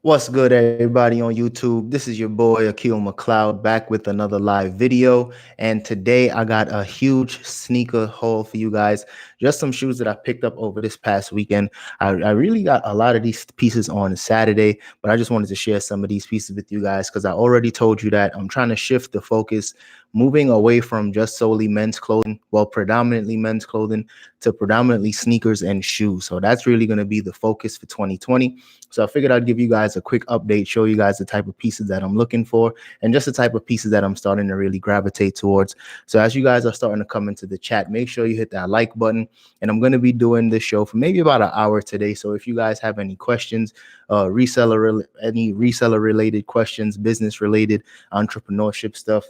What's good, everybody on YouTube? This is your boy Akil McLeod back with another live video. And today I got a huge sneaker haul for you guys. Just some shoes that I picked up over this past weekend. I really got a lot of these pieces on Saturday, but I just wanted to share some of these pieces with you guys because I already told you that I'm trying to shift the focus, moving away from just solely men's clothing, well, predominantly men's clothing, to predominantly sneakers and shoes. So that's really going to be the focus for 2020. So I figured I'd give you guys a quick update, show you guys the type of pieces that I'm looking for and just the type of pieces that I'm starting to really gravitate towards. So as you guys are starting to come into the chat, make sure you hit that like button. And I'm going to be doing this show for maybe about an hour today. So if you guys have any questions, any reseller related questions, business related, entrepreneurship stuff,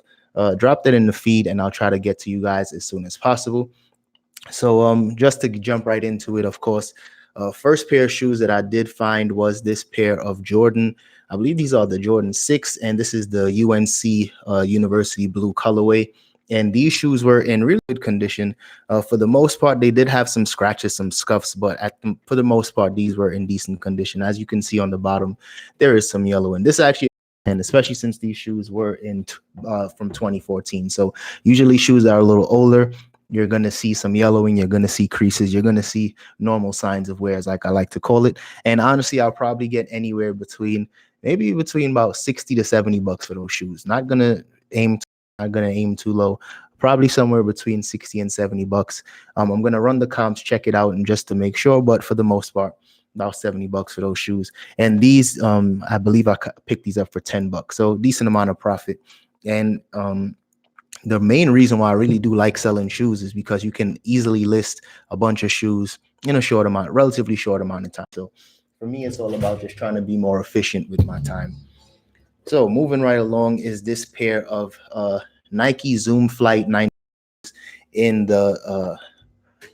drop that in the feed and I'll try to get to you guys as soon as possible. So just to jump right into it, of course, first pair of shoes that I did find was this pair of Jordan. I believe these are the Jordan 6, and this is the UNC University Blue colorway. And these shoes were in really good condition. For the most part, they did have some scratches, some scuffs, but for the most part, these were in decent condition. As you can see on the bottom, there is some yellow. And this actually, and especially since these shoes were from 2014. So usually shoes that are a little older, you're going to see some yellowing, you're going to see creases, you're going to see normal signs of wear, like I like to call it. And honestly, I'll probably get anywhere between about 60 to 70 bucks for those shoes. Not going to aim too low, probably somewhere between 60 and 70 bucks. I'm going to run the comps, check it out, and just to make sure, but for the most part, about 70 bucks for those shoes. And these, I believe I picked these up for 10 bucks. So decent amount of profit. And the main reason why I really do like selling shoes is because you can easily list a bunch of shoes in a relatively short amount of time. So for me, it's all about just trying to be more efficient with my time. So moving right along is this pair of Nike Zoom Flight 90 in the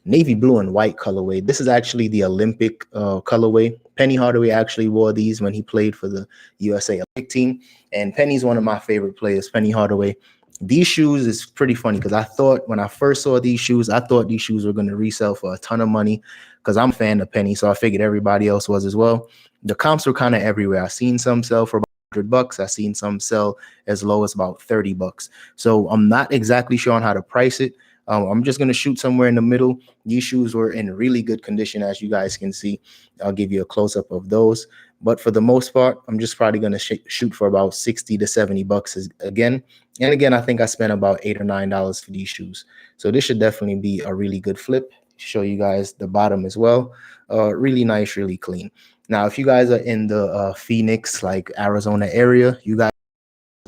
navy blue and white colorway. This is actually the Olympic colorway. Penny Hardaway actually wore these when he played for the USA Olympic team. And Penny's one of my favorite players, Penny Hardaway. These shoes is pretty funny because I thought when I first saw these shoes, I thought these shoes were going to resell for a ton of money because I'm a fan of Penny. So I figured everybody else was as well. The comps were kind of everywhere. I seen some sell for about 100 bucks. I seen some sell as low as about 30 bucks. So I'm not exactly sure on how to price it. I'm just going to shoot somewhere in the middle. These shoes were in really good condition, as you guys can see. I'll give you a close-up of those. But for the most part, I'm just probably going to shoot for about 60 to 70 bucks again. And again, I think I spent about $8 or $9 for these shoes. So this should definitely be a really good flip. Show you guys the bottom as well. Really nice, really clean. Now, if you guys are in the Phoenix, like Arizona area, you guys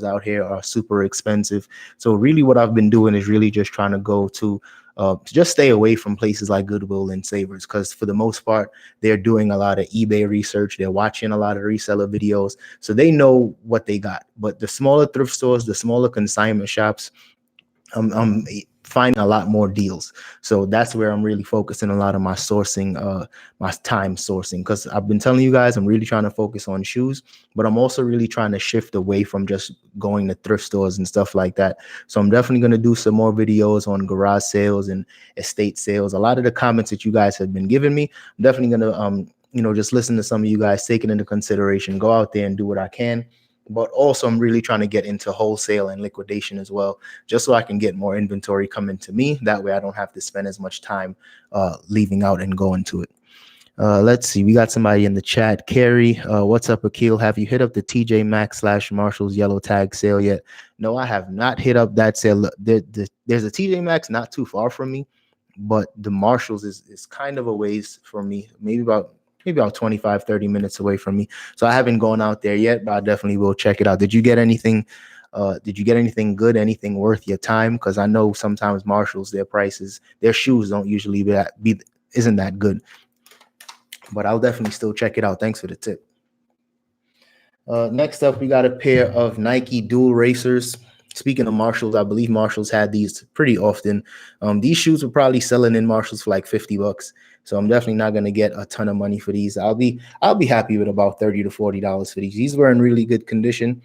out here are super expensive. So really what I've been doing is really just trying to go to just stay away from places like Goodwill and Savers, because for the most part, they're doing a lot of eBay research. They're watching a lot of reseller videos. So they know what they got. But the smaller thrift stores, the smaller consignment shops, I'm finding a lot more deals. So that's where I'm really focusing a lot of my sourcing, my time sourcing, because I've been telling you guys I'm really trying to focus on shoes, but I'm also really trying to shift away from just going to thrift stores and stuff like that. So I'm definitely going to do some more videos on garage sales and estate sales. A lot of the comments that you guys have been giving me, I'm definitely going to just listen to some of you guys, take it into consideration, go out there and do what I can. But also I'm really trying to get into wholesale and liquidation as well, just so I can get more inventory coming to me. That way I don't have to spend as much time leaving out and going to it. Let's see. We got somebody in the chat. Carrie, what's up, Akil? Have you hit up the TJ Maxx / Marshall's yellow tag sale yet? No, I have not hit up that sale. There's a TJ Maxx not too far from me, but the Marshall's is kind of a ways for me, maybe about 25, 30 minutes away from me. So I haven't gone out there yet, but I definitely will check it out. Did you get anything? Good, anything worth your time? Because I know sometimes Marshalls, their prices, their shoes don't usually isn't that good. But I'll definitely still check it out. Thanks for the tip. Next up, we got a pair of Nike Dual Racers. Speaking of Marshalls, I believe Marshalls had these pretty often. These shoes were probably selling in Marshalls for like 50 bucks. So I'm definitely not going to get a ton of money for these. I'll be happy with about $30 to $40 for these. These were in really good condition.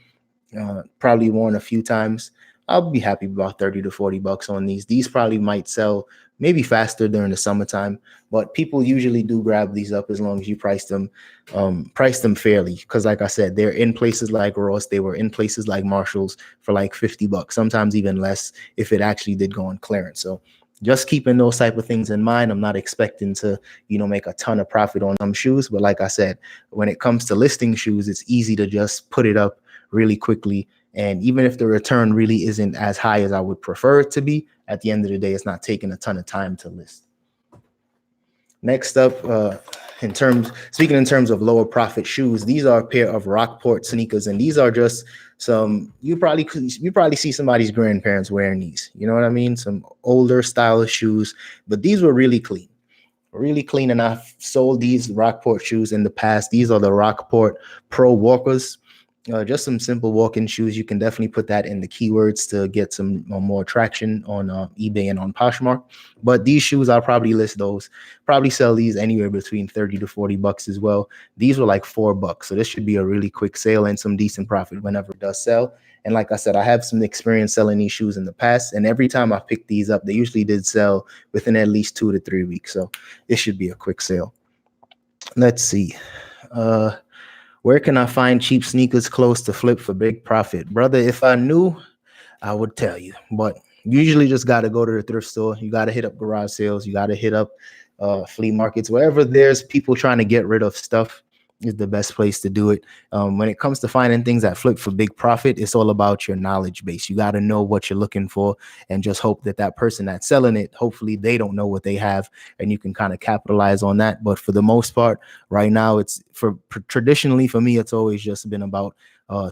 Probably worn a few times. I'll be happy about 30 to 40 bucks on these. These probably might sell maybe faster during the summertime, but people usually do grab these up as long as you price them fairly. Because like I said, they're in places like Ross, they were in places like Marshall's for like 50 bucks, sometimes even less if it actually did go on clearance. So just keeping those type of things in mind. I'm not expecting to, make a ton of profit on some shoes, but like I said, when it comes to listing shoes, it's easy to just put it up really quickly. And even if the return really isn't as high as I would prefer it to be, at the end of the day, it's not taking a ton of time to list. Next up, speaking in terms of lower profit shoes, these are a pair of Rockport sneakers, and these are just some, you probably see somebody's grandparents wearing these. You know what I mean? Some older stylish shoes, but these were really clean. And I've sold these Rockport shoes in the past. These are the Rockport Pro Walkers. Just some simple walk-in shoes. You can definitely put that in the keywords to get some more traction on eBay and on Poshmark. But these shoes, I'll probably list those. Probably sell these anywhere between 30 to 40 bucks as well. These were like $4, so this should be a really quick sale and some decent profit whenever it does sell. And like I said, I have some experience selling these shoes in the past, and every time I picked these up, they usually did sell within at least 2 to 3 weeks. So this should be a quick sale. Let's see. Where can I find cheap sneakers close to flip for big profit? Brother, if I knew, I would tell you. But you usually just got to go to the thrift store. You got to hit up garage sales. You got to hit up flea markets. Wherever there's people trying to get rid of stuff is the best place to do it. When it comes to finding things that flip for big profit, it's all about your knowledge base. You got to know what you're looking for and just hope that that person that's selling it, hopefully they don't know what they have and you can kind of capitalize on that. But for the most part, right now, traditionally for me, it's always just been about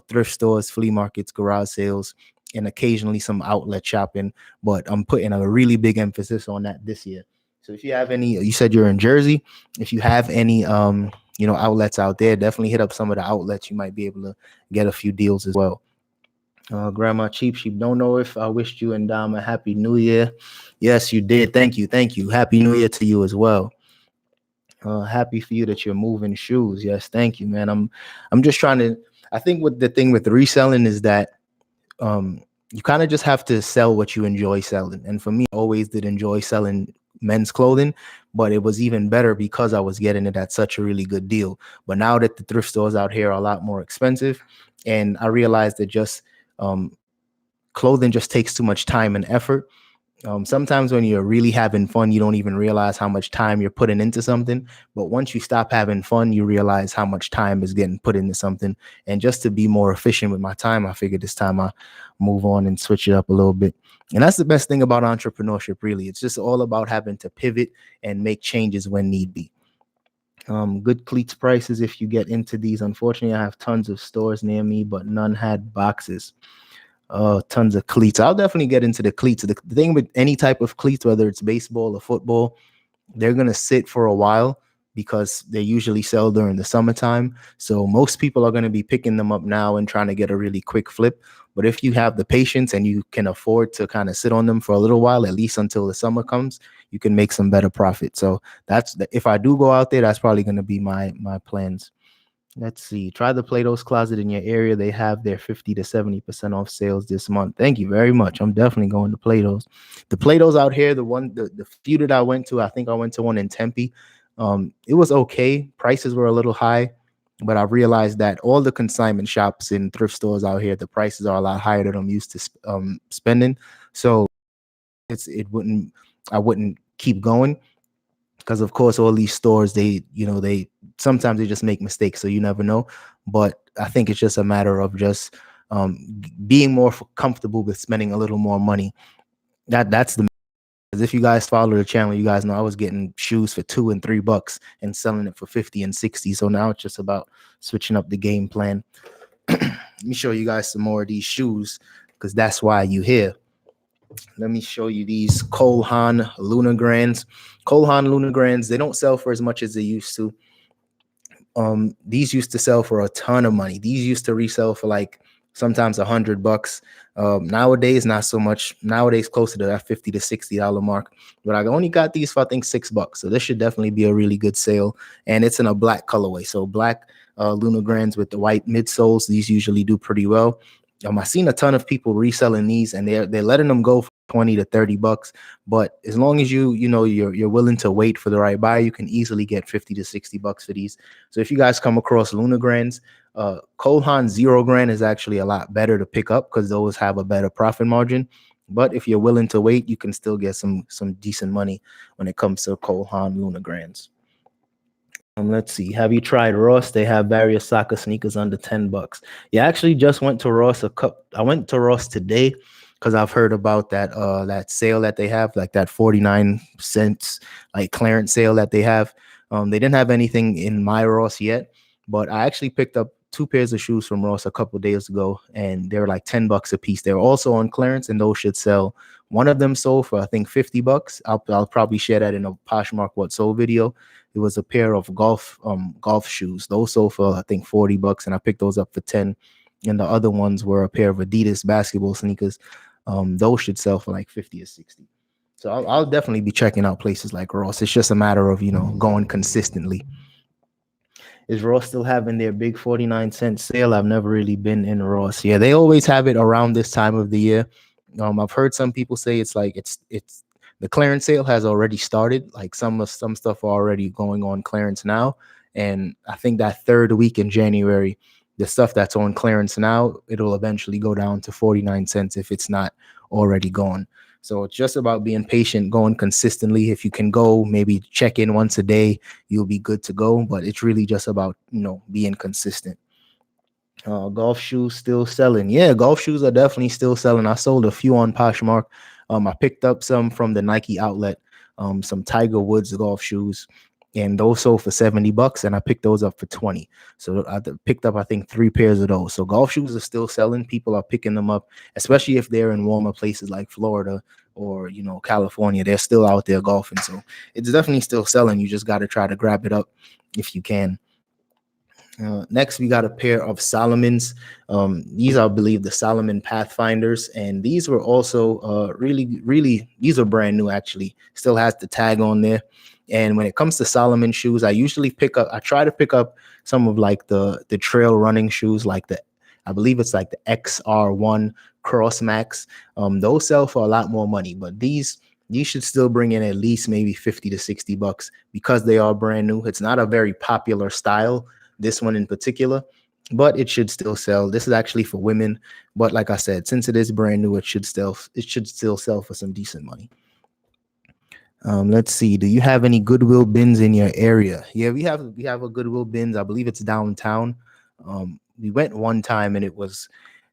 thrift stores, flea markets, garage sales, and occasionally some outlet shopping. But I'm putting a really big emphasis on that this year. So if you have any, you said you're in Jersey, if you have any outlets out there, definitely hit up some of the outlets. You might be able to get a few deals as well. Grandma Cheap Sheep, don't know if I wished you and Dom a happy new year. Yes, you did. Thank you. Happy new year to you as well. Happy for you that you're moving shoes. Yes, thank you, man. I'm just trying to, I think what the thing with the reselling is that you kind of just have to sell what you enjoy selling. And for me, I always did enjoy selling men's clothing, but it was even better because I was getting it at such a really good deal. But now that the thrift stores out here are a lot more expensive, and I realized that just clothing just takes too much time and effort. Sometimes when you're really having fun, you don't even realize how much time you're putting into something. But once you stop having fun, you realize how much time is getting put into something. And just to be more efficient with my time, I figured this time I move on and switch it up a little bit. And that's the best thing about entrepreneurship, really. It's just all about having to pivot and make changes when need be. Good cleats prices if you get into these. Unfortunately, I have tons of stores near me, but none had boxes. Tons of cleats. I'll definitely get into the cleats. The thing with any type of cleats, whether it's baseball or football, they're going to sit for a while because they usually sell during the summertime. So most people are going to be picking them up now and trying to get a really quick flip. But if you have the patience and you can afford to kind of sit on them for a little while, at least until the summer comes, you can make some better profit. So if I do go out there, that's probably going to be my plans. Let's see. Try the Plato's Closet in your area. They have their 50 to 70% off sales this month. Thank you very much. I'm definitely going to Plato's. The Plato's out here, the few that I went to, I think I went to one in Tempe. It was okay. Prices were a little high, but I realized that all the consignment shops and thrift stores out here, the prices are a lot higher than I'm used to spending. So I wouldn't keep going. Because of course, all these stores, they sometimes they just make mistakes, so you never know. But I think it's just a matter of just being more comfortable with spending a little more money. That's the. If you guys follow the channel, you guys know I was getting shoes for $2 and $3 and selling it for 50 and 60. So now it's just about switching up the game plan. Let me show you guys some more of these shoes because that's why you here. Let me show you these Haan Lunar Grins. Haan Lunar Grins, they don't sell for as much as they used to. These used to sell for a ton of money. These used to resell for like sometimes $100. Nowadays, not so much. Nowadays, closer to that $50 to $60 mark. But I only got these for I think $6. So this should definitely be a really good sale. And it's in a black colorway. So black Lunar Grins with the white midsoles. These usually do pretty well. I seen a ton of people reselling these, and they're letting them go for 20 to 30 bucks. But as long as you're willing to wait for the right buyer, you can easily get 50 to 60 bucks for these. So if you guys come across Lunar Grins, Haan 0 grand is actually a lot better to pick up because those have a better profit margin. But if you're willing to wait, you can still get some decent money when it comes to Haan Lunar Grins. Let's see. Have you tried Ross? They have various soccer sneakers under 10 bucks. Yeah, I actually just went to Ross I went to Ross today because I've heard about that sale that they have, like that 49 cents like clearance sale that they have. They didn't have anything in my Ross yet, but I actually picked up 2 pairs of shoes from Ross a couple days ago, and they were like 10 bucks a piece. They were also on clearance, and those should sell. One of them sold for I think 50 bucks. I'll probably share that in a Poshmark What Sold video. It was a pair of golf shoes. Those sold for I think 40 bucks, and I picked those up for 10. And the other ones were a pair of Adidas basketball sneakers. Those should sell for like 50 or 60. So I'll definitely be checking out places like Ross. It's just a matter of, going consistently. Is Ross still having their big 49-cent sale? I've never really been in Ross. Yeah, they always have it around this time of the year. I've heard some people say it's the clearance sale has already started. Like some stuff are already going on clearance now. And I think that third week in January, the stuff that's on clearance now, it'll eventually go down to 49 cents if it's not already gone. So it's just about being patient, going consistently. If you can go, maybe check in once a day, you'll be good to go. But it's really just about, being consistent. Golf shoes still selling. Yeah, golf shoes are definitely still selling. I sold a few on Poshmark. I picked up some from the Nike outlet, some Tiger Woods golf shoes, and those sold for 70 bucks, and I picked those up for 20. So I picked up, I think, 3 pairs of those. So golf shoes are still selling. People are picking them up, especially if they're in warmer places like Florida or, California. They're still out there golfing. So it's definitely still selling. You just got to try to grab it up if you can. Next, we got a pair of Salomons. These are, I believe, the Salomon Pathfinders, and these were also really, these are brand new, actually. Still has the tag on there. And when it comes to Salomon shoes, I try to pick up some of like the trail running shoes, like I believe it's like the XR1 Cross Max. Those sell for a lot more money, but these should still bring in at least maybe 50 to 60 bucks because they are brand new. It's not a very popular style, this one in particular, but it should still sell. This is actually for women, but like I said, since it is brand new, it should still sell for some decent money. Let's see. Do you have any Goodwill bins in your area? Yeah, we have a Goodwill bins. I believe it's downtown. We went one time, and it was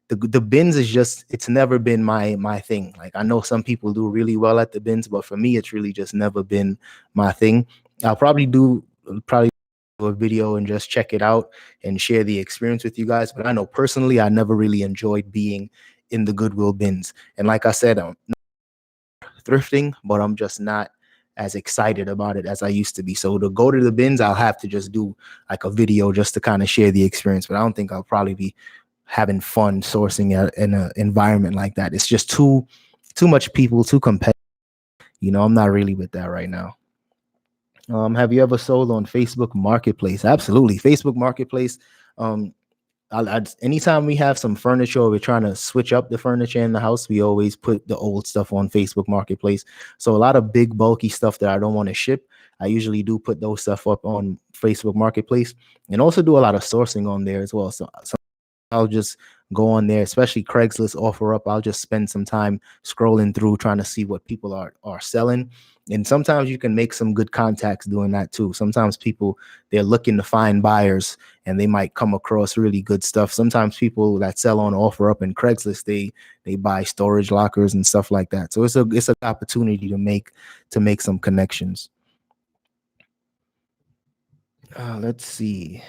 the bins is just, it's never been my thing. Like, I know some people do really well at the bins, but for me, it's really just never been my thing. I'll probably do a video and just check it out and share the experience with you guys. But I know personally, I never really enjoyed being in the Goodwill bins. And like I said, I'm thrifting, but I'm just not as excited about it as I used to be. So to go to the bins, I'll have to just do like a video just to kind of share the experience. But I don't think I'll probably be having fun sourcing in an environment like that. It's just too much people, too competitive. I'm not really with that right now. Have you ever sold on Facebook Marketplace? Absolutely. Facebook Marketplace. Anytime we have some furniture or we're trying to switch up the furniture in the house, we always put the old stuff on Facebook Marketplace. So a lot of big, bulky stuff that I don't want to ship, I usually do put those stuff up on Facebook Marketplace, and also do a lot of sourcing on there as well. So I'll just go on there, especially Craigslist offer up. I'll just spend some time scrolling through trying to see what people are selling. And sometimes you can make some good contacts doing that too. Sometimes people, they're looking to find buyers and they might come across really good stuff. Sometimes people that sell on offer up in Craigslist, they buy storage lockers and stuff like that. So it's an opportunity to make some connections. Let's see.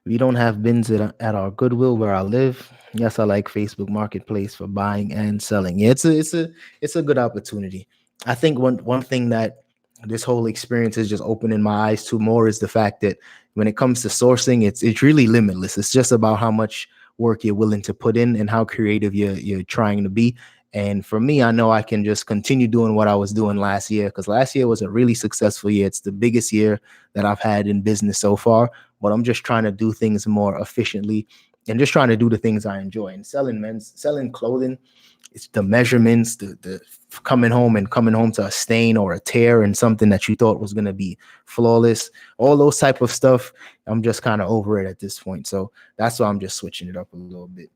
We don't have bins at our Goodwill where I live. Yes, I like Facebook Marketplace for buying and selling. Yeah, it's a good opportunity. I think one thing that this whole experience is just opening my eyes to more is the fact that when it comes to sourcing, it's really limitless. It's just about how much work you're willing to put in and how creative you're trying to be. And for me, I know I can just continue doing what I was doing last year, because last year was a really successful year. It's the biggest year that I've had in business so far, but I'm just trying to do things more efficiently and just trying to do the things I enjoy. And selling clothing, it's the measurements, the coming home to a stain or a tear and something that you thought was going to be flawless, all those type of stuff. I'm just kind of over it at this point. So that's why I'm just switching it up a little bit.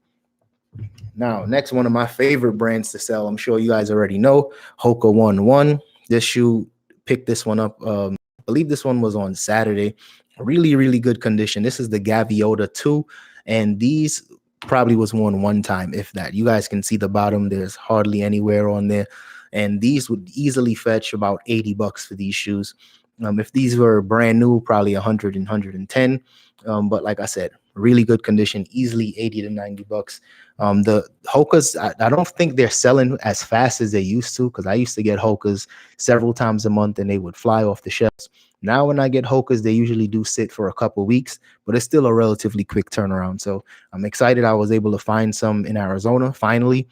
Now, next, one of my favorite brands to sell, I'm sure you guys already know, Hoka 1-1. This shoe, picked this one up. I believe this one was on Saturday. Really, really good condition. This is the Gaviota II, and these probably was worn one time, if that. You guys can see the bottom. There's hardly anywhere on there, and these would easily fetch about $80 for these shoes. If these were brand new, probably 100 and 110. But like I said, really good condition, easily 80 to 90 bucks. The Hokas, I don't think they're selling as fast as they used to, because I used to get Hokas several times a month and they would fly off the shelves. Now when I get Hokas, they usually do sit for a couple weeks, but it's still a relatively quick turnaround. So I'm excited I was able to find some in Arizona finally,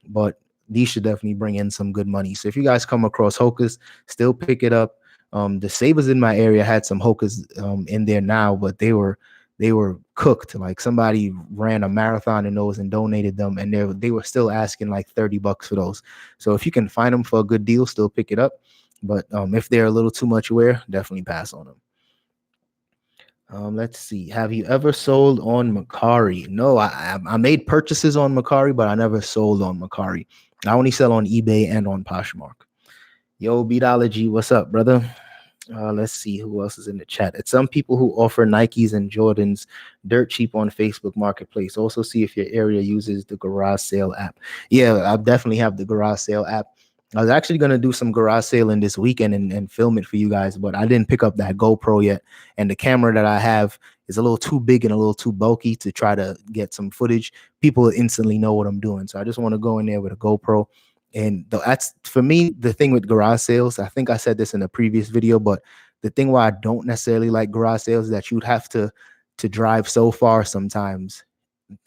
but these should definitely bring in some good money. So if you guys come across Hokas, still pick it up. The Savers in my area had some Hokas in there now, but they were cooked. Like, somebody ran a marathon in those and donated them, and they were still asking like $30 for those. So if you can find them for a good deal, still pick it up. But if they're a little too much wear, definitely pass on them. Let's see. Have you ever sold on Mercari? No, I made purchases on Mercari, but I never sold on Mercari. I only sell on eBay and on Poshmark. Yo, Beatology, what's up, brother? Let's see who else is in the chat. It's some people who offer Nikes and Jordans dirt cheap on Facebook Marketplace. Also see if your area uses the garage sale app. Yeah, I definitely have the garage sale app. I was actually going to do some garage sailing this weekend and film it for you guys, but I didn't pick up that GoPro yet. And the camera that I have is a little too big and a little too bulky to try to get some footage. People instantly know what I'm doing. So I just want to go in there with a GoPro. And that's, for me, the thing with garage sales. I think I said this in a previous video, but the thing why I don't necessarily like garage sales is that you'd have to drive so far sometimes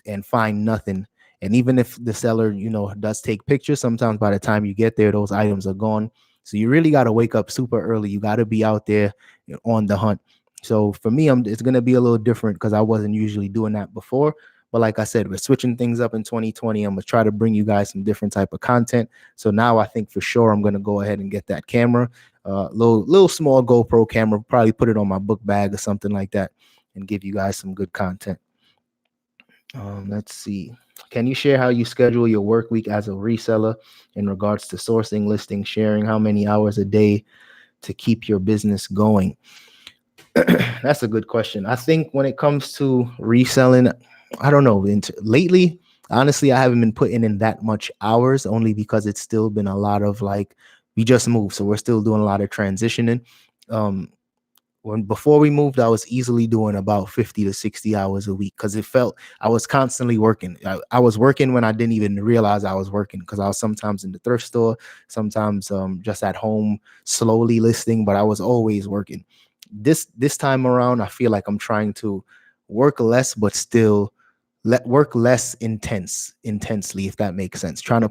and find nothing. And even if the seller, does take pictures, sometimes by the time you get there, those items are gone. So you really got to wake up super early. You got to be out there on the hunt. So for me, it's going to be a little different because I wasn't usually doing that before. But like I said, we're switching things up in 2020. I'm going to try to bring you guys some different type of content. So now I think for sure I'm going to go ahead and get that camera, little small GoPro camera, probably put it on my book bag or something like that, and give you guys some good content. Let's see. Can you share how you schedule your work week as a reseller in regards to sourcing, listing, sharing? How many hours a day to keep your business going? That's a good question. I think when it comes to reselling, I don't know. Lately, honestly, I haven't been putting in that much hours, only because it's still been a lot of we just moved. So we're still doing a lot of transitioning. Before we moved, I was easily doing about 50 to 60 hours a week because it felt I was constantly working. I was working when I didn't even realize I was working, because I was sometimes in the thrift store, sometimes just at home slowly listing, but I was always working. This time around, I feel like I'm trying to work less, but still work less intensely, if that makes sense. Trying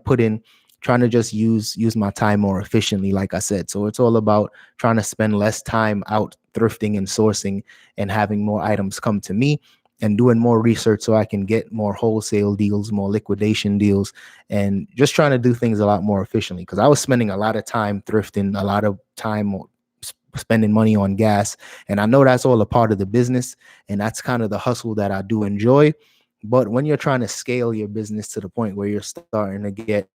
to just use my time more efficiently, like I said. So it's all about trying to spend less time out thrifting and sourcing and having more items come to me, and doing more research so I can get more wholesale deals, more liquidation deals, and just trying to do things a lot more efficiently, because I was spending a lot of time thrifting, a lot of time spending money on gas. And I know that's all a part of the business, and that's kind of the hustle that I do enjoy. But when you're trying to scale your business to the point where you're starting to get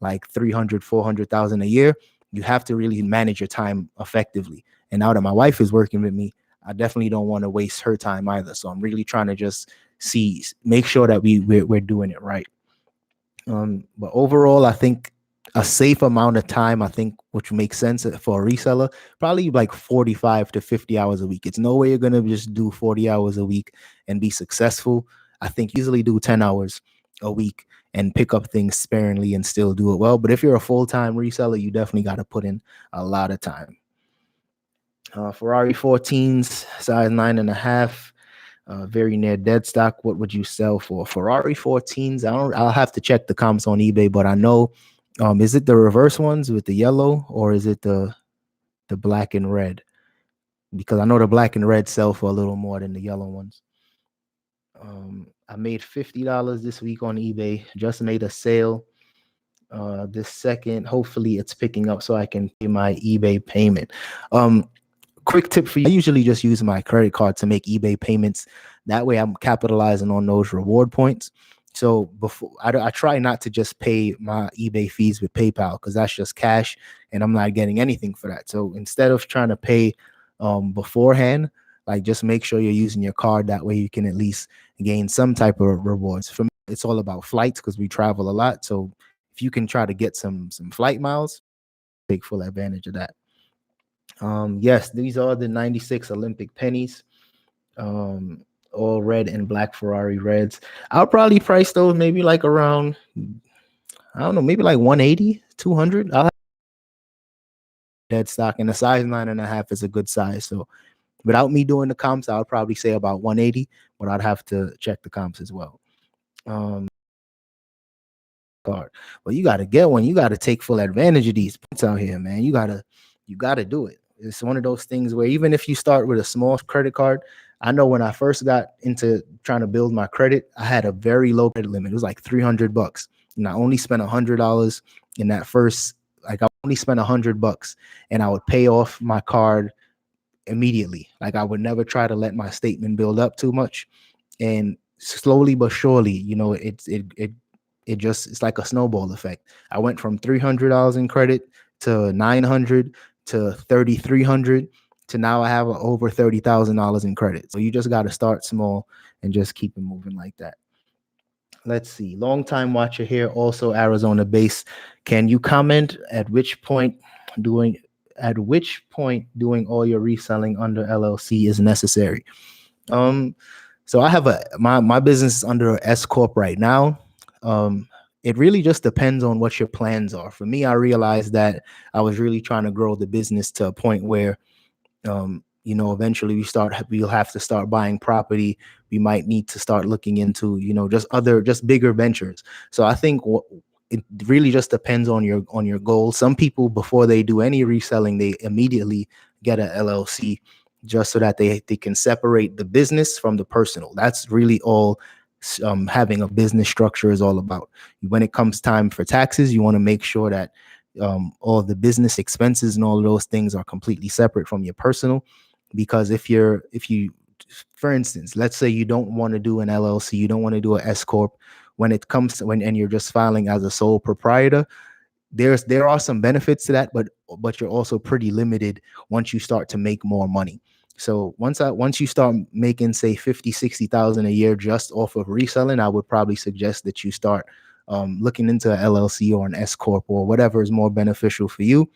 like 300, 400,000 a year, you have to really manage your time effectively. And now that my wife is working with me, I definitely don't want to waste her time either. So I'm really trying to just make sure that we're doing it right. But overall, I think a safe amount of time, which makes sense for a reseller, probably like 45 to 50 hours a week. It's no way you're going to just do 40 hours a week and be successful. I think easily do 10 hours a week and pick up things sparingly and still do it well. But if you're a full-time reseller, you definitely got to put in a lot of time. Ferrari 14s, size 9.5. Very near dead stock. What would you sell for? Ferrari 14s. I'll have to check the comps on eBay, but I know, is it the reverse ones with the yellow, or is it the black and red? Because I know the black and red sell for a little more than the yellow ones. I made $50 this week on eBay. Just made a sale this second. Hopefully it's picking up so I can pay my eBay payment. Quick tip for you, I usually just use my credit card to make eBay payments. That way I'm capitalizing on those reward points. So before I try not to just pay my eBay fees with PayPal, because that's just cash and I'm not getting anything for that. So instead of trying to pay beforehand, like just make sure you're using your card. That way you can at least gain some type of rewards. For me, it's all about flights because we travel a lot. So if you can try to get some flight miles, take full advantage of that. Yes, these are the 96 Olympic pennies. All red and black Ferrari reds. I'll probably price those maybe like around, I don't know, maybe like 180, 200. I'll have dead stock, and the size 9.5 is a good size. So without me doing the comps, I would probably say about 180, but I'd have to check the comps as well. Card. Well, you got to get one. You got to take full advantage of these points out here, man. You gotta do it. It's one of those things where even if you start with a small credit card, I know when I first got into trying to build my credit, I had a very low credit limit. It was like $300, and I only spent $100 in that first. Like I only spent $100, and I would pay off my card immediately. Like I would never try to let my statement build up too much, and slowly but surely, you know, it's like a snowball effect. I went from $300 in credit to $900 to $3,300 to now I have over $30,000 in credit. So you just got to start small and just keep it moving like that. Let's see. Long time watcher here, also Arizona based. Can you comment at which point doing doing all your reselling under LLC is necessary? So I have my business is under a S corp right now. It really just depends on what your plans are. For me, I realized that I was really trying to grow the business to a point where, you know, eventually we'll have to start buying property. We might need to start looking into, you know, just bigger ventures. So I think it really just depends on your goals. Some people, before they do any reselling, they immediately get a LLC just so that they can separate the business from the personal. That's really all having a business structure is all about. When it comes time for taxes, you want to make sure that all the business expenses and all of those things are completely separate from your personal. Because if you, for instance, let's say you don't want to do an LLC, you don't want to do an S corp, when it comes to and you're just filing as a sole proprietor, there are some benefits to that, but you're also pretty limited once you start to make more money. So once you start making, say, 50, 60,000 a year just off of reselling, I would probably suggest that you start looking into an LLC or an S corp or whatever is more beneficial for you,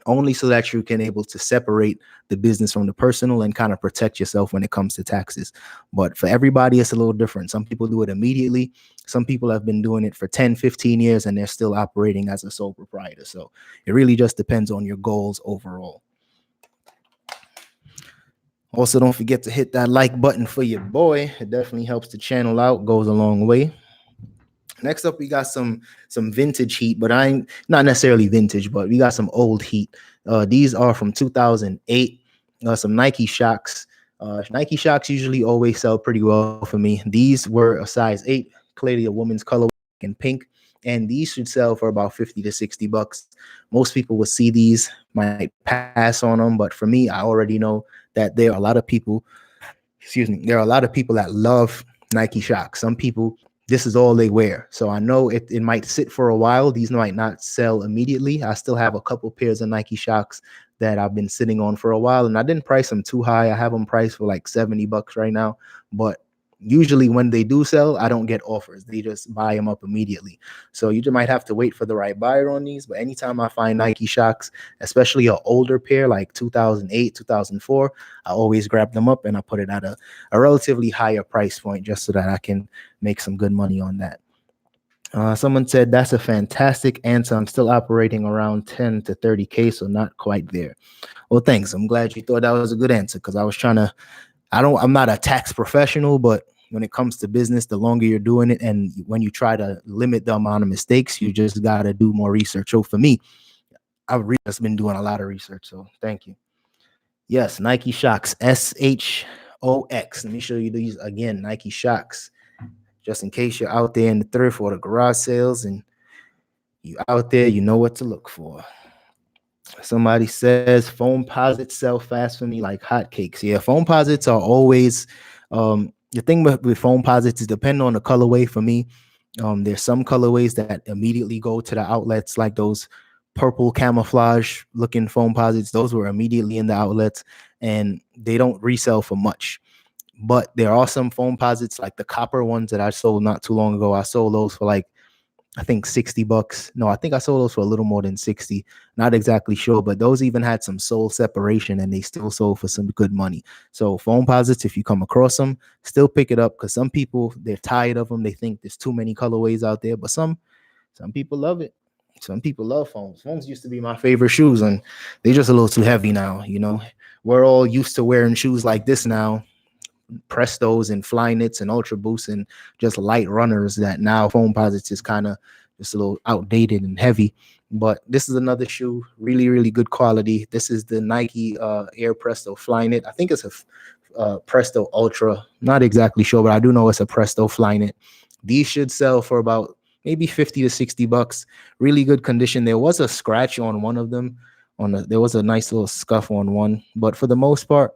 only so that you can able to separate the business from the personal and kind of protect yourself when it comes to taxes. But for everybody, it's a little different. Some people do it immediately. Some people have been doing it for 10, 15 years and they're still operating as a sole proprietor. So it really just depends on your goals overall. Also, don't forget to hit that like button for your boy. It definitely helps the channel out, goes a long way. Next up, we got some vintage heat, but I'm not necessarily vintage, but we got some old heat. These are from 2008. Some Nike Shox. Nike Shox usually always sell pretty well for me. These were a size 8, clearly a woman's color in pink, and these should sell for about $50 to $60. Most people will see these, might pass on them, but for me, I already know that there are a lot of people. There are a lot of people that love Nike Shox. Some people, this is all they wear. So I know it might sit for a while. These might not sell immediately. I still have a couple pairs of Nike Shox that I've been sitting on for a while, and I didn't price them too high. I have them priced for like $70 right now. But usually when they do sell, I don't get offers. They just buy them up immediately. So you just might have to wait for the right buyer on these. But anytime I find Nike Shox, especially an older pair like 2008, 2004, I always grab them up and I put it at a relatively higher price point just so that I can make some good money on that. Someone said, that's a fantastic answer. I'm still operating around 10 to 30K, so not quite there. Well, thanks. I'm glad you thought that was a good answer, because I was trying to, I'm not a tax professional, but when it comes to business, the longer you're doing it and when you try to limit the amount of mistakes, you just got to do more research. So for me, I've just been doing a lot of research. So thank you. Yes, Nike Shox, SHOX. Let me show you these again. Nike Shox, just in case you're out there in the thrift or the garage sales and you out there, you know what to look for. Somebody says foam posits sell fast for me like hotcakes. Yeah, foam posits are always the thing with foam posits is depending on the colorway for me. There's some colorways that immediately go to the outlets, like those purple camouflage looking foam posits. Those were immediately in the outlets and they don't resell for much. But there are some foam posits like the copper ones that I sold not too long ago. I sold those for like, I think $60. No, I think I sold those for a little more than 60. Not exactly sure, but those even had some sole separation and they still sold for some good money. So foam posits, if you come across them, still pick it up because some people, they're tired of them. They think there's too many colorways out there, but some people love it. Some people love foams. Foams used to be my favorite shoes and they're just a little too heavy now. You know, we're all used to wearing shoes like this now. Prestos and Flyknits and Ultra Boosts and just light runners that now foam posits is kind of just a little outdated and heavy. But this is another shoe, really, really good quality. This is the Nike Air Presto Flyknit. I think it's a Presto Ultra. Not exactly sure, but I do know it's a Presto Flyknit. These should sell for about maybe $50 to $60. Really good condition. There was a scratch on one of them. There was a nice little scuff on one, but for the most part,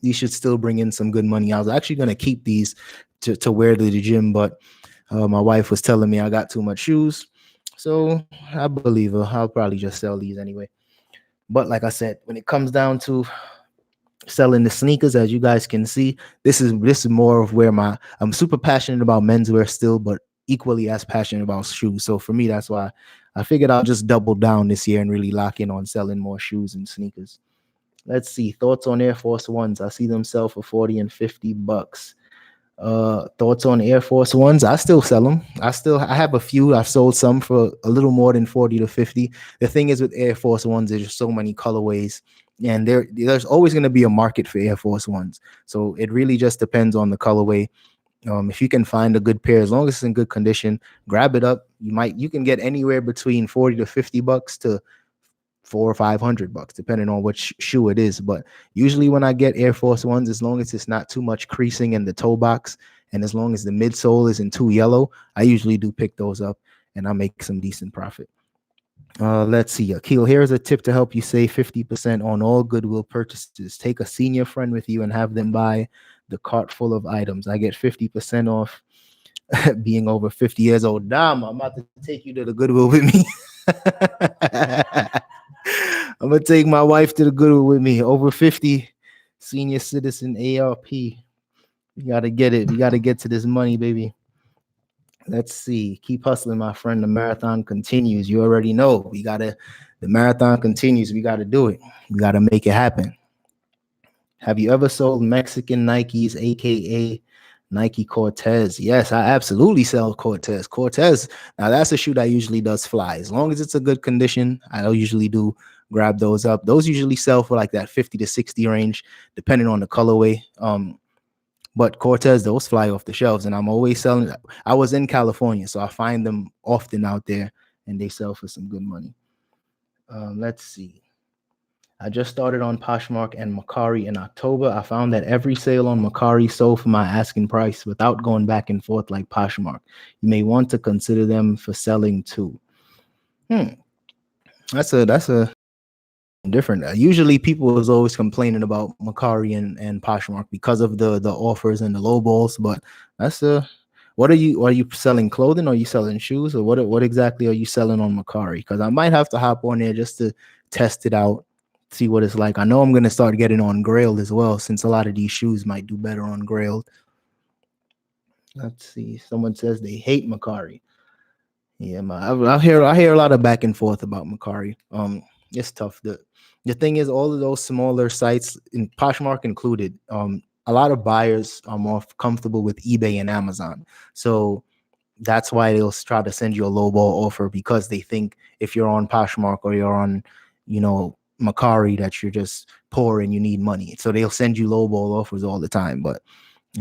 these should still bring in some good money. I was actually going to keep these to wear to the gym, but my wife was telling me I got too much shoes. So I believe her. I'll probably just sell these anyway. But like I said, when it comes down to selling the sneakers, as you guys can see, this is more of where I'm super passionate about menswear still, but equally as passionate about shoes. So for me, that's why I figured I'll just double down this year and really lock in on selling more shoes and sneakers. Let's see. Thoughts on Air Force Ones. I see them sell for $40 and $50. Thoughts on Air Force Ones. I still sell them. I have a few. I've sold some for a little more than 40 to 50. The thing is with Air Force Ones, there's just so many colorways and there's always going to be a market for Air Force Ones. So it really just depends on the colorway. If you can find a good pair, as long as it's in good condition, grab it up. You can get anywhere between $40 to $50 to $400 or $500, depending on which shoe it is. But usually when I get Air Force Ones, as long as it's not too much creasing in the toe box and as long as the midsole isn't too yellow, I usually do pick those up and I make some decent profit. Let's see. Akil, here's a tip to help you save 50% on all Goodwill purchases. Take a senior friend with you and have them buy the cart full of items. I get 50% off being over 50 years old. Damn, I'm about to take you to the Goodwill with me. I'm gonna take my wife to the Goodwill with me. Over 50, senior citizen ARP. You gotta get it. You gotta get to this money, baby. Let's see. Keep hustling, my friend. The marathon continues. You already know. The marathon continues. We gotta do it. We gotta make it happen. Have you ever sold Mexican Nikes, aka Nike Cortez? Yes, I absolutely sell Cortez. Cortez, now that's a shoe that usually does fly. As long as it's a good condition, I usually do grab those up. Those usually sell for like that 50 to 60 range, depending on the colorway. But Cortez, those fly off the shelves, and I'm always selling. I was in California, so I find them often out there, and they sell for some good money. Let's see. I just started on Poshmark and Mercari in October. I found that every sale on Mercari sold for my asking price without going back and forth like Poshmark. You may want to consider them for selling too. That's a different. Usually people is always complaining about Mercari and Poshmark because of the offers and the low balls, but that's what are you selling clothing or are you selling shoes or what exactly are you selling on Mercari? Because I might have to hop on there just to test it out, see what it's like. I know I'm going to start getting on Grailed as well, since a lot of these shoes might do better on Grailed. Let's see. Someone says they hate Mercari. Yeah, I hear a lot of back and forth about Mercari. It's tough. The thing is, all of those smaller sites, in Poshmark included, a lot of buyers are more comfortable with eBay and Amazon. So that's why they'll try to send you a lowball offer, because they think if you're on Poshmark or you're on, Mercari, that you're just poor and you need money. So they'll send you lowball offers all the time. But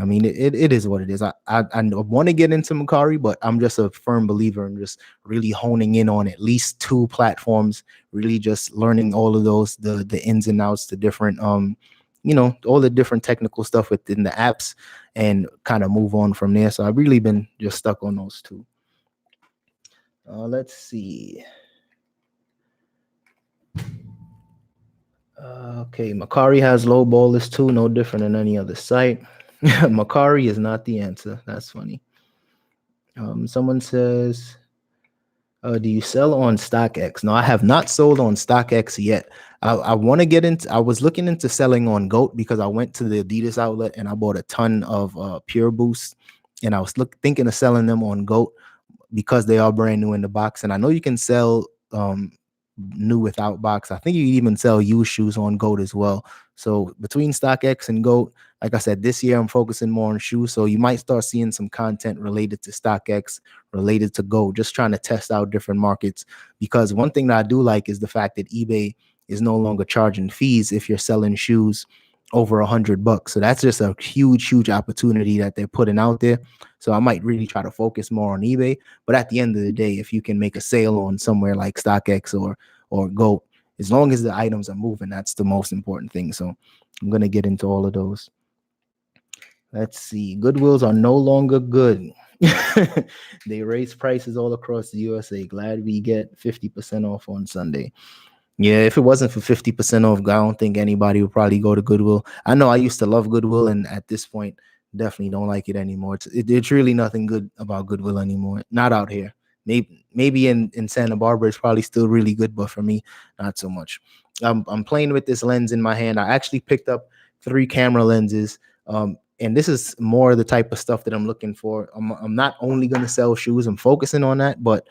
I mean, it is what it is. I want to get into Mercari, but I'm just a firm believer in just really honing in on at least 2 platforms, really just learning all of those, the ins and outs, the different all the different technical stuff within the apps and kind of move on from there. So I've really been just stuck on those two. Let's see. Okay, Macari has low ballers too, no different than any other site. Macari is not the answer. That's funny. Someone says, do you sell on StockX? No, I have not sold on StockX yet. I want to get into, I was looking into selling on GOAT because I went to the Adidas outlet and I bought a ton of Pure Boost, and I was thinking of selling them on GOAT because they are brand new in the box. And I know you can sell new without box. I think you can even sell used shoes on GOAT as well. So between StockX and GOAT, like I said, this year I'm focusing more on shoes. So you might start seeing some content related to StockX, related to GOAT, just trying to test out different markets. Because one thing that I do like is the fact that eBay is no longer charging fees if you're selling shoes over $100. So that's just a huge opportunity that they're putting out there. So I might really try to focus more on eBay. But at the end of the day, if you can make a sale on somewhere like StockX or GOAT, as long as the items are moving, that's the most important thing. So I'm going to get into all of those. Let's see. Goodwills are no longer good. They raise prices all across the USA. Glad we get 50% off on Sunday. Yeah, if it wasn't for 50% off, I don't think anybody would probably go to Goodwill. I know I used to love Goodwill, and at this point, definitely don't like it anymore. It's really nothing good about Goodwill anymore. Not out here. Maybe in Santa Barbara, it's probably still really good, but for me, not so much. I'm playing with this lens in my hand. I actually picked up 3 camera lenses. And this is more the type of stuff that I'm looking for. I'm not only going to sell shoes. I'm focusing on that, but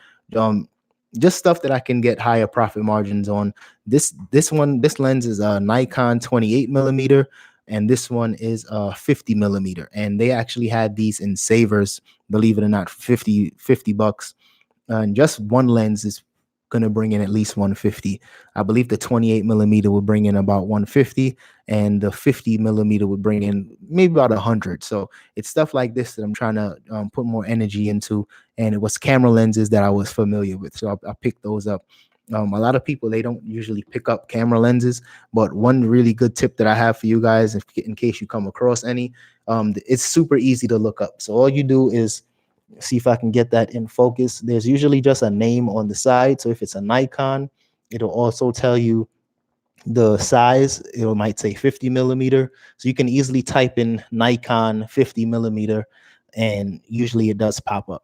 just stuff that I can get higher profit margins on. This lens is a Nikon 28 millimeter, and this one is 50 millimeter. And they actually had these in savers, believe it or not, $50. And just one lens is going to bring in at least 150. I believe the 28 millimeter would bring in about 150, and the 50 millimeter would bring in maybe about 100. So it's stuff like this that I'm trying to put more energy into, and it was camera lenses that I was familiar with, so I picked those up. A lot of people, they don't usually pick up camera lenses, but one really good tip that I have for you guys, in case you come across any, it's super easy to look up. So all you do is see if I can get that in focus. There's usually just a name on the side. So if it's a Nikon, it'll also tell you the size. It might say 50 millimeter. So you can easily type in Nikon 50 millimeter, and usually it does pop up.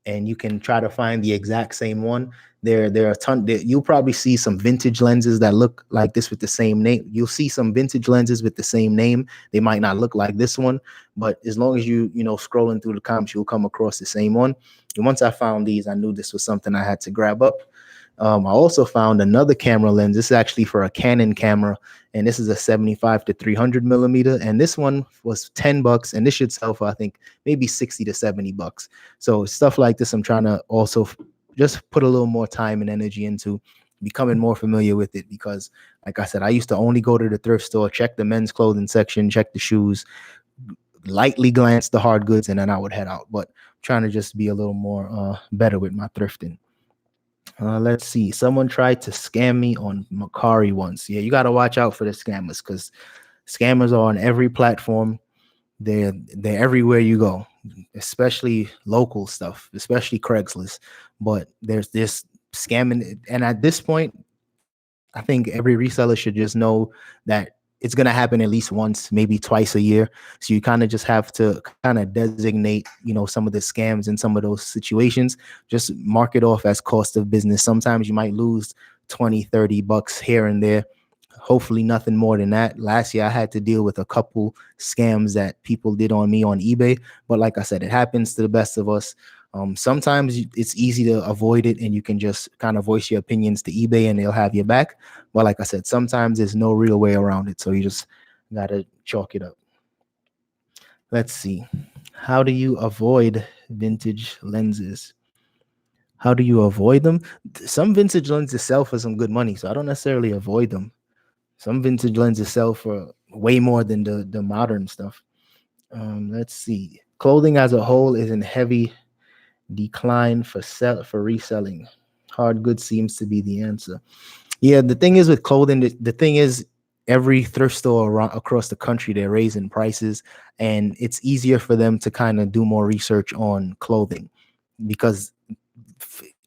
And you can try to find the exact same one. There are a ton. You'll probably see some vintage lenses that look like this with the same name. You'll see some vintage lenses with the same name. They might not look like this one, but as long as you scrolling through the comments, you'll come across the same one. And once I found these, I knew this was something I had to grab up. I also found another camera lens. This is actually for a Canon camera, and this is a 75 to 300 millimeter. And this one was $10, and this should sell for, I think, maybe 60 to 70 bucks. So stuff like this, I'm trying to also just put a little more time and energy into becoming more familiar with it, because like I said, I used to only go to the thrift store, check the men's clothing section, check the shoes, lightly glance the hard goods, and then I would head out. But I'm trying to just be a little more better with my thrifting. Let's see. Someone tried to scam me on Macari once. Yeah, you got to watch out for the scammers, because scammers are on every platform. They're everywhere you go, especially local stuff, especially Craigslist. But there's this scamming, and at this point, I think every reseller should just know that it's going to happen at least once, maybe twice a year. So you kind of just have to kind of designate, some of the scams in some of those situations. Just mark it off as cost of business. Sometimes you might lose 20, 30 bucks here and there. Hopefully nothing more than that. Last year, I had to deal with a couple scams that people did on me on eBay. But like I said, it happens to the best of us. Sometimes it's easy to avoid it, and you can just kind of voice your opinions to eBay and they'll have your back. But like I said, sometimes there's no real way around it. So you just got to chalk it up. Let's see. How do you avoid vintage lenses? How do you avoid them? Some vintage lenses sell for some good money, so I don't necessarily avoid them. Some vintage lenses sell for way more than the modern stuff. Let's see. Clothing as a whole is in heavy decline for reselling. Hard goods seems to be the answer. Yeah, the thing is with clothing, the thing is, every thrift store across the country, they're raising prices, and it's easier for them to kind of do more research on clothing because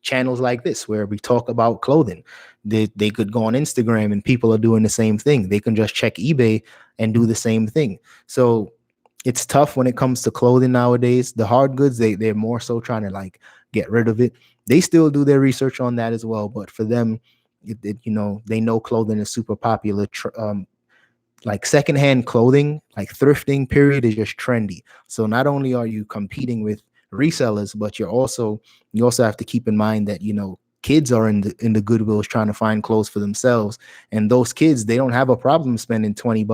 channels like this where we talk about clothing, they could go on Instagram and people are doing the same thing. They can just check eBay and do the same thing. So it's tough when it comes to clothing nowadays. The hard goods, they're more so trying to like get rid of it. They still do their research on that as well, but for them, they know clothing is super popular. Like secondhand clothing, like thrifting period, is just trendy. So not only are you competing with resellers, but you also have to keep in mind that kids are in the Goodwills trying to find clothes for themselves, and those kids, they don't have a problem spending $20,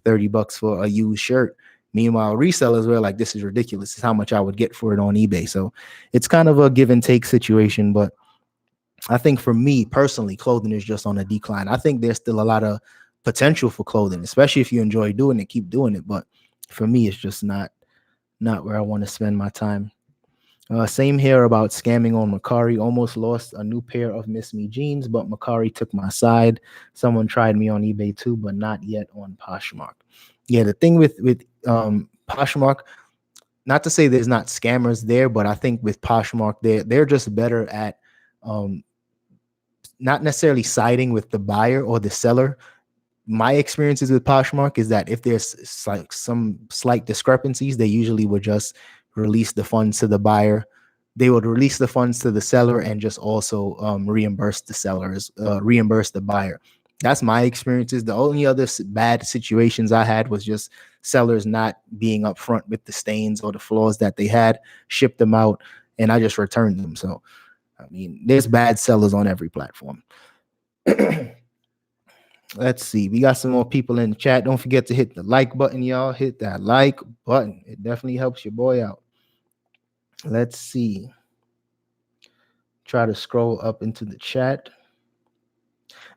$30 for a used shirt. Meanwhile, resellers were like, this is ridiculous. This is how much I would get for it on eBay. So it's kind of a give and take situation. But I think for me personally, clothing is just on a decline. I think there's still a lot of potential for clothing, especially if you enjoy doing it, keep doing it. But for me, it's just not where I want to spend my time. Same here about scamming on Macari. Almost lost a new pair of Miss Me jeans, but Macari took my side. Someone tried me on eBay too, but not yet on Poshmark. Yeah, the thing with Poshmark, not to say there's not scammers there, but I think with Poshmark, they're just better at not necessarily siding with the buyer or the seller. My experiences with Poshmark is that if there's like some slight discrepancies, they usually would just release the funds to the buyer. They would release the funds to the seller and just also reimburse the buyer. That's my experiences. The only other bad situations I had was just sellers not being upfront with the stains or the flaws that they had, shipped them out, and I just returned them. So, I mean, there's bad sellers on every platform. Let's see. We got some more people in the chat. Don't forget to hit the like button, y'all. Hit that like button. It definitely helps your boy out. Let's see. Try to scroll up into the chat.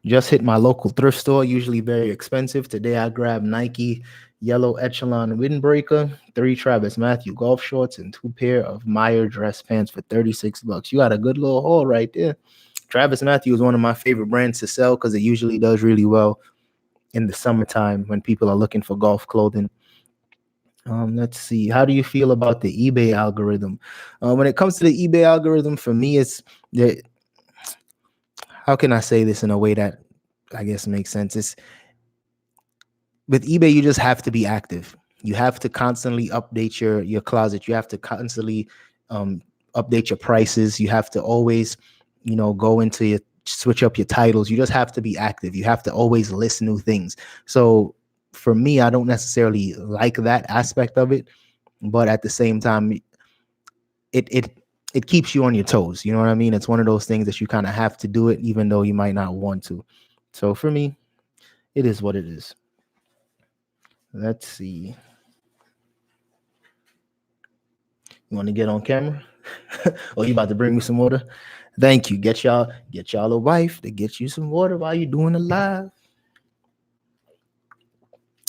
Just hit my local thrift store, usually very expensive. Today I grabbed Nike yellow echelon windbreaker, 3 Travis Matthew golf shorts, and 2 pair of Meyer dress pants for $36. You got a good little haul right there. Travis Matthew is one of my favorite brands to sell because it usually does really well in the summertime when people are looking for golf clothing. Let's see. How do you feel about the eBay algorithm? When it comes to the eBay algorithm, for me, it's how can I say this in a way that I guess makes sense? It's with eBay, you just have to be active. You have to constantly update your closet. You have to constantly update your prices. You have to always, go into switch up your titles. You just have to be active. You have to always list new things. So for me, I don't necessarily like that aspect of it, but at the same time, it keeps you on your toes. You know what I mean? It's one of those things that you kind of have to do it, even though you might not want to. So for me, it is what it is. Let's see. You want to get on camera? Oh, you about to bring me some water? Thank you. Get y'all a wife to get you some water while you're doing a live.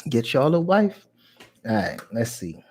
Get y'all a wife. All right, let's see.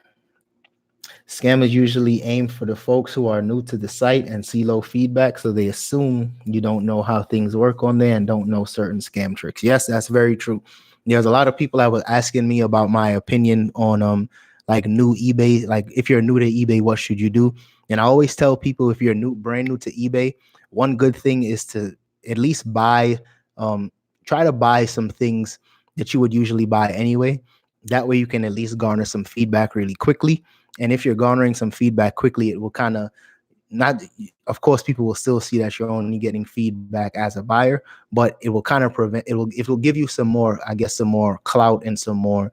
Scammers usually aim for the folks who are new to the site and see low feedback, so they assume you don't know how things work on there and don't know certain scam tricks. Yes, that's very true. There's a lot of people that were asking me about my opinion on like new eBay. Like if you're new to eBay, what should you do? And I always tell people, if you're brand new to eBay, one good thing is to at least try to buy some things that you would usually buy anyway. That way you can at least garner some feedback really quickly. And if you're garnering some feedback quickly, it will kind of of course, people will still see that you're only getting feedback as a buyer, but it will kind of it will give you some more, I guess, some more clout and some more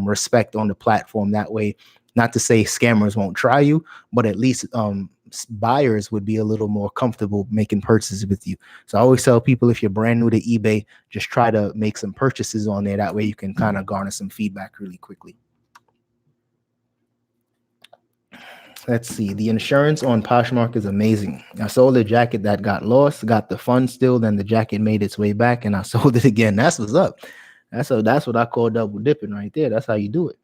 respect on the platform. That way, not to say scammers won't try you, but at least buyers would be a little more comfortable making purchases with you. So I always tell people, if you're brand new to eBay, just try to make some purchases on there. That way you can kind of garner some feedback really quickly. Let's see. The insurance on Poshmark is amazing. I sold a jacket that got lost, got the funds still, then the jacket made its way back, and I sold it again. That's what's up. That's what I call double dipping right there. That's how you do it.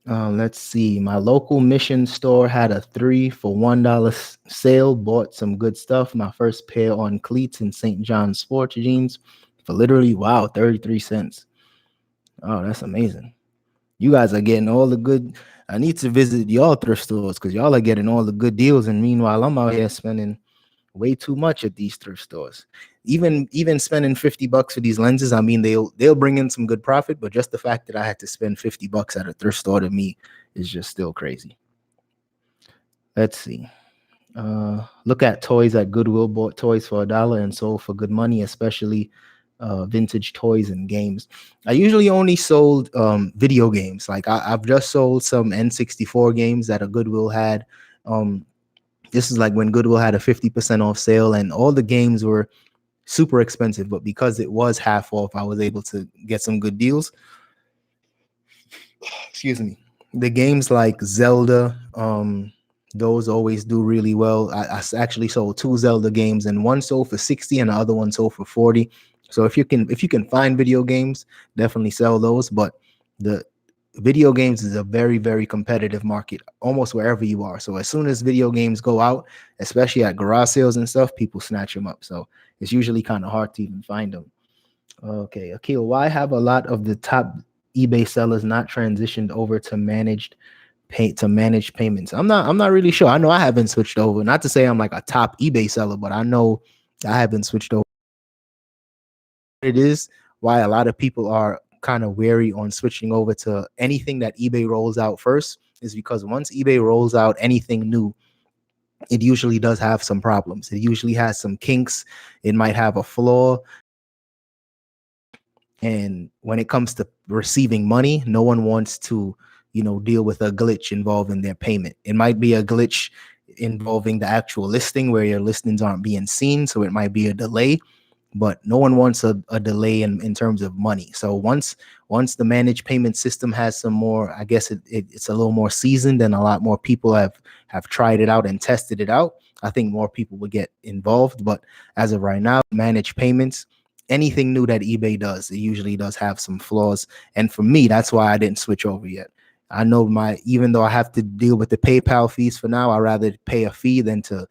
Let's see. My local Mission store had a 3 for $1 sale. Bought some good stuff. My first pair on cleats in St. John's Sports jeans for literally, wow, 33 cents. Oh, that's amazing. You guys are getting all the good. I need to visit y'all thrift stores because y'all are getting all the good deals. And meanwhile, I'm out here spending way too much at these thrift stores. Even spending $50 for these lenses, I mean, they'll bring in some good profit, but just the fact that I had to spend $50 at a thrift store to me is just still crazy. Let's see. Look at toys at Goodwill. Bought toys for $1 and sold for good money, especially vintage toys and games. I usually only sold video games. Like I've just sold some N64 games that a Goodwill had. This is like when Goodwill had a 50% off sale, and all the games were super expensive, but because it was half off, I was able to get some good deals. Excuse me. The games like Zelda, those always do really well. I actually sold 2 Zelda games, and one sold for 60 and the other one sold for 40. So if you can find video games, definitely sell those. But the video games is a very, very competitive market almost wherever you are. So as soon as video games go out, especially at garage sales and stuff, people snatch them up. So it's usually kind of hard to even find them. Okay, Akil, why have a lot of the top eBay sellers not transitioned over to manage payments? I'm not really sure. I know I haven't switched over. Not to say I'm like a top eBay seller, but I know I haven't switched over. It is why a lot of people are kind of wary on switching over to anything that eBay rolls out first, is because once eBay rolls out anything new, it usually does have some problems. It usually has some kinks. It might have a flaw. And when it comes to receiving money, no one wants to, deal with a glitch involving their payment. It might be a glitch involving the actual listing where your listings aren't being seen. So it might be a delay, but no one wants a delay in terms of money. So once the managed payment system has some more, I guess it's a little more seasoned and a lot more people have tried it out and tested it out, I think more people would get involved. But as of right now, managed payments, anything new that eBay does, it usually does have some flaws. And for me, that's why I didn't switch over yet. I know even though I have to deal with the PayPal fees for now, I'd rather pay a fee than to,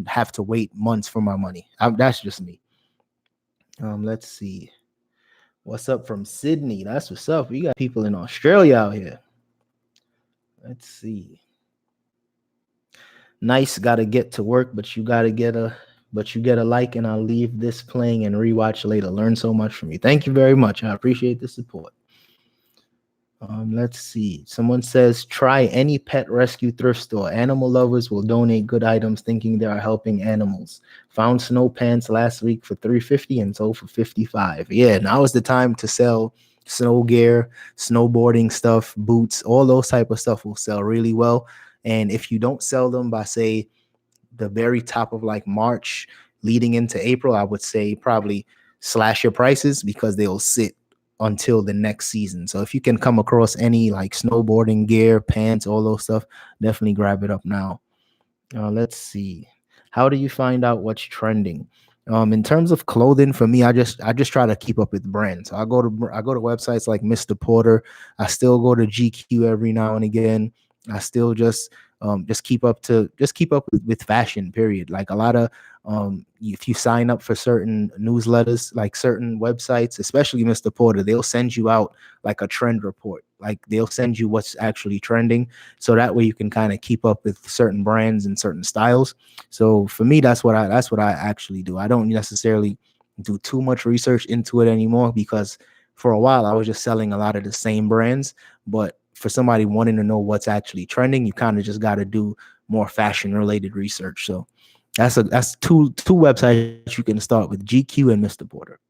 have to wait months for my money. That's just me. Let's see. What's up from Sydney? That's what's up. We got people in Australia out here. Let's see. Nice. Got to get to work, but you get a like, and I'll leave this playing and rewatch later. Learn so much from you. Thank you very much. I appreciate the support. Let's see. Someone says, try any pet rescue thrift store. Animal lovers will donate good items thinking they are helping animals. Found snow pants last week for $3.50 and sold for $55. Yeah, now is the time to sell snow gear, snowboarding stuff, boots, all those type of stuff will sell really well. And if you don't sell them by, say, the very top of like March leading into April, I would say probably slash your prices because they'll sit until the next season. So if you can come across any like snowboarding gear, pants, all those stuff, definitely grab it up now. Let's see. How do you find out what's trending? In terms of clothing, for me, I just try to keep up with brands. So I go to websites like Mr. Porter. I still go to GQ every now and again. I still just keep up with fashion, period. Like a lot of if you sign up for certain newsletters, like certain websites, especially Mr. Porter, they'll send you out like a trend report. Like they'll send you what's actually trending, so that way you can kind of keep up with certain brands and certain styles. So for me, that's what I actually do. I don't necessarily do too much research into it anymore, because for a while I was just selling a lot of the same brands. But for somebody wanting to know what's actually trending, you kind of just got to do more fashion related research. So that's two websites you can start with: GQ and Mr. Porter.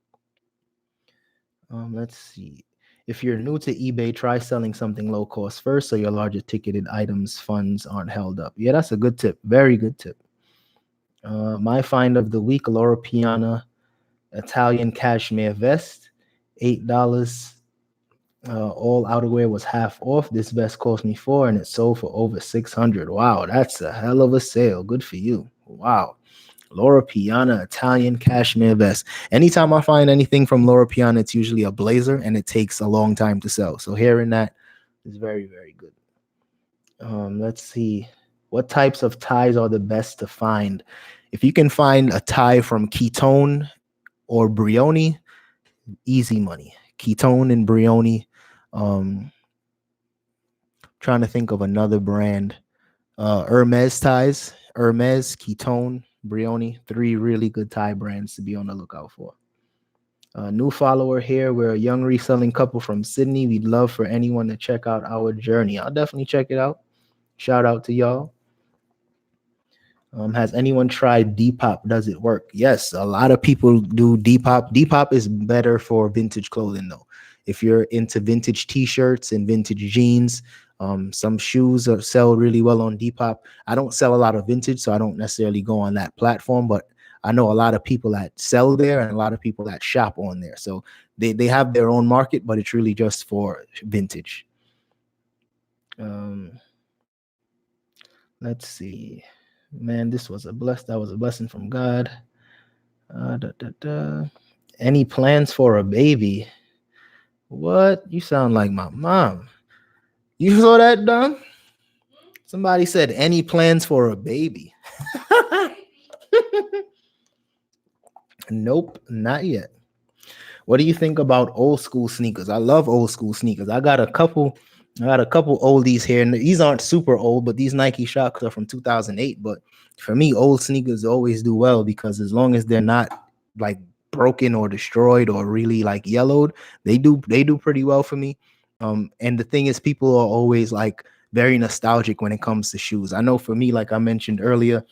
Let's see. If you're new to eBay, try selling something low cost first so your larger ticketed items funds aren't held up. Yeah, that's a good tip. Very good tip. My find of the week: Loro Piana Italian cashmere vest, $8. All outerwear was half off. This vest cost me $4 and it sold for over $600. Wow, that's a hell of a sale. Good for you. Wow. Loro Piana Italian cashmere vest. Anytime I find anything from Loro Piana, it's usually a blazer, and it takes a long time to sell. So hearing that is very, very good. Let's see. What types of ties are the best to find? If you can find a tie from Ketone or Brioni, easy money. Ketone and Brioni. Trying to think of another brand. Hermes ties, Hermes, Ketone, Brioni, 3 really good tie brands to be on the lookout for. New follower here. We're a young reselling couple from Sydney. We'd love for anyone to check out our journey. I'll definitely check it out. Shout out to y'all. Has anyone tried Depop? Does it work? Yes, a lot of people do Depop. Depop is better for vintage clothing though. If you're into vintage t-shirts and vintage jeans, some shoes sell really well on Depop. I don't sell a lot of vintage, so I don't necessarily go on that platform, but I know a lot of people that sell there and a lot of people that shop on there. So they have their own market, but it's really just for vintage. Let's see. Man, that was a blessing from God. Any plans for a baby? What? You sound like my mom. You saw that, Dom? Somebody said, any plans for a baby? Nope, not yet. What do you think about old school sneakers? I love old school sneakers. I got a couple oldies here, and these aren't super old, but these Nike Shox are from 2008. But for me, old sneakers always do well because as long as they're not like broken or destroyed or really like yellowed, they do pretty well for me. And the thing is, people are always like very nostalgic when it comes to shoes. I know for me, like I mentioned earlier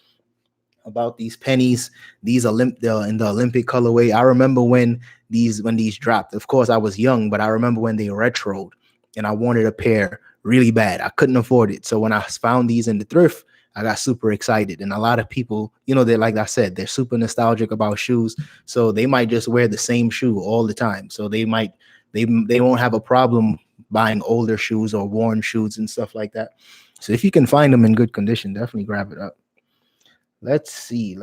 about these pennies, these in the Olympic colorway. I remember when these dropped. Of course, I was young, but I remember when they retroed, and I wanted a pair really bad. I couldn't afford it, so when I found these in the thrift, I got super excited. And a lot of people, they're like I said, they're super nostalgic about shoes, so they might just wear the same shoe all the time. So they won't have a problem buying older shoes or worn shoes and stuff like that. So if you can find them in good condition, definitely grab it up. Let's see.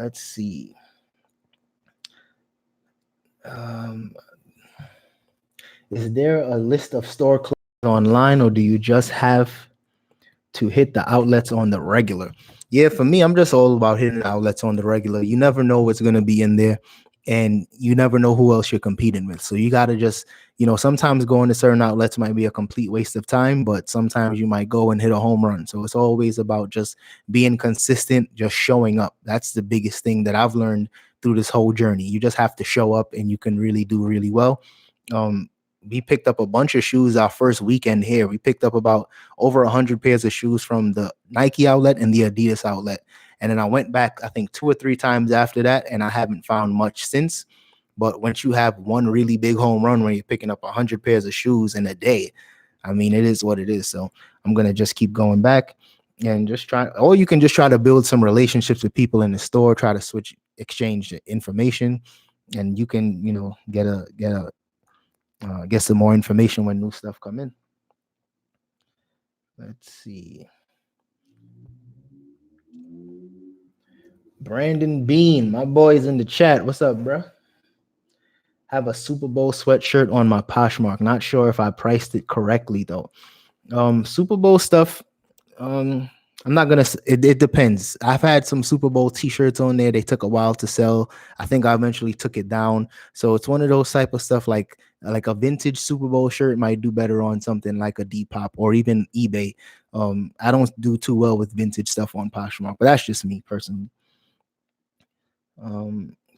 Is there a list of store clothes online, or do you just have to hit the outlets on the regular? Yeah, for me, I'm just all about hitting the outlets on the regular. You never know what's going to be in there, and you never know who else you're competing with. So you got to just, sometimes going to certain outlets might be a complete waste of time, but sometimes you might go and hit a home run. So it's always about just being consistent, just showing up. That's the biggest thing that I've learned through this whole journey. You just have to show up and you can really do really well. We picked up a bunch of shoes our first weekend here. We picked up about over 100 pairs of shoes from the Nike outlet and the Adidas outlet. And then I went back, I think 2 or 3 times after that, and I haven't found much since. But once you have one really big home run where you're picking up 100 pairs of shoes in a day, I mean, it is what it is. So I'm going to just keep going back and just try, or you can just try to build some relationships with people in the store, try to exchange information, and you can, get some more information when new stuff come in. Let's see. Brandon Bean, my boy's in the chat. What's up, bro? Have a Super Bowl sweatshirt on my Poshmark. Not sure if I priced it correctly though. Super Bowl stuff. I'm not gonna. It depends. I've had some Super Bowl T-shirts on there. They took a while to sell. I think I eventually took it down. So it's one of those type of stuff like a vintage Super Bowl shirt might do better on something like a Depop or even eBay. I don't do too well with vintage stuff on Poshmark, but that's just me personally.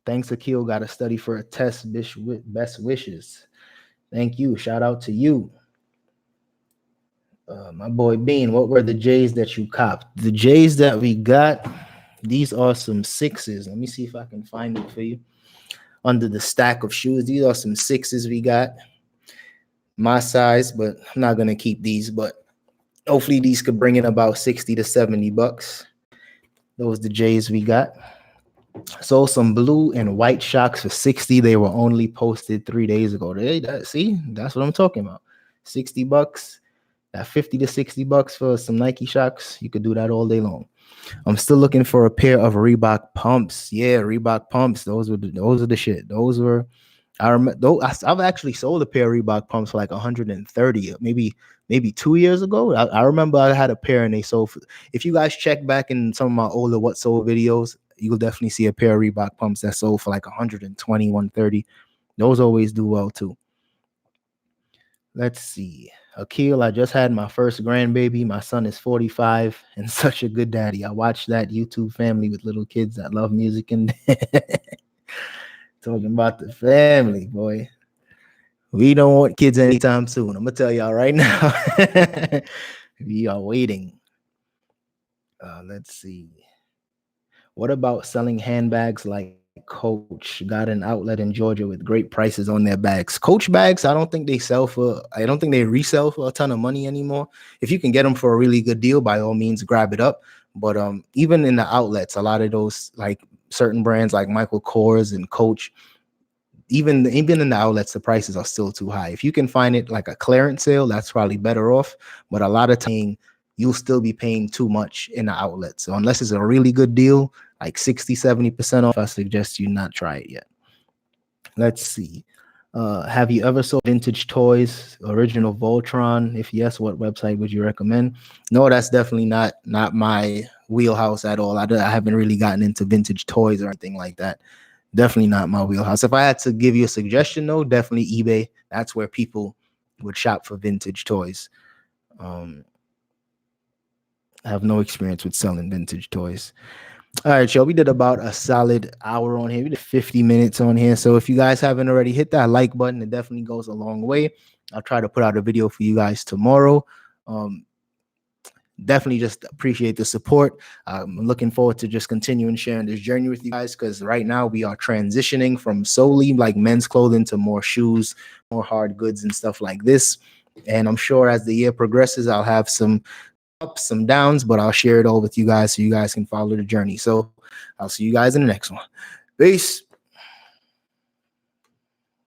Thanks, Akil. Got to study for a test. Best wishes. Thank you. Shout out to you. My boy Bean, what were the J's that you copped? The J's that we got, these are some 6s. Let me see if I can find it for you. Under the stack of shoes, these are some 6s we got. My size, but I'm not going to keep these, but hopefully these could bring in about 60 to 70 bucks. Those the J's we got. Sold some blue and white Shox for 60. They were only posted 3 days ago. See, that's what I'm talking about. 60 bucks. At 50 to 60 bucks for some Nike Shox, you could do that all day long. I'm still looking for a pair of Reebok pumps. Yeah, Reebok pumps. Those are the shit. Those were, I remember. I've actually sold a pair of Reebok pumps for like 130, maybe 2 years ago. I remember I had a pair and they sold. If you guys check back in some of my older What Sold videos, you'll definitely see a pair of Reebok pumps that sold for like 120, 130. Those always do well too. Let's see. Akil, I just had my first grandbaby. My son is 45 and such a good daddy. I watch that YouTube family with little kids that love music and talking about the family, boy. We don't want kids anytime soon. I'm gonna tell y'all right now. We are waiting. Let's see. What about selling handbags like Coach? Got an outlet in Georgia with great prices on their bags. Coach bags, I don't think they resell for a ton of money anymore. If you can get them for a really good deal, by all means, grab it up. But even in the outlets, a lot of those like certain brands like Michael Kors and Coach, even in the outlets, the prices are still too high. If you can find it like a clearance sale, that's probably better off. But a lot of time, you'll still be paying too much in the outlet. So unless it's a really good deal, like 60, 70% off, I suggest you not try it yet. Let's see. Have you ever sold vintage toys, original Voltron? If yes, what website would you recommend? No, that's definitely not my wheelhouse at all. I haven't really gotten into vintage toys or anything like that. Definitely not my wheelhouse. If I had to give you a suggestion, though, definitely eBay. That's where people would shop for vintage toys. I have no experience with selling vintage toys. All right, y'all. We did about a solid hour on here. We did 50 minutes on here. So if you guys haven't already, hit that like button. It definitely goes a long way. I'll try to put out a video for you guys tomorrow. Definitely just appreciate the support. I'm looking forward to just continuing sharing this journey with you guys, because right now we are transitioning from solely like men's clothing to more shoes, more hard goods and stuff like this. And I'm sure as the year progresses, I'll have some ups, some downs, but I'll share it all with you guys so you guys can follow the journey. So I'll see you guys in the next one. Peace.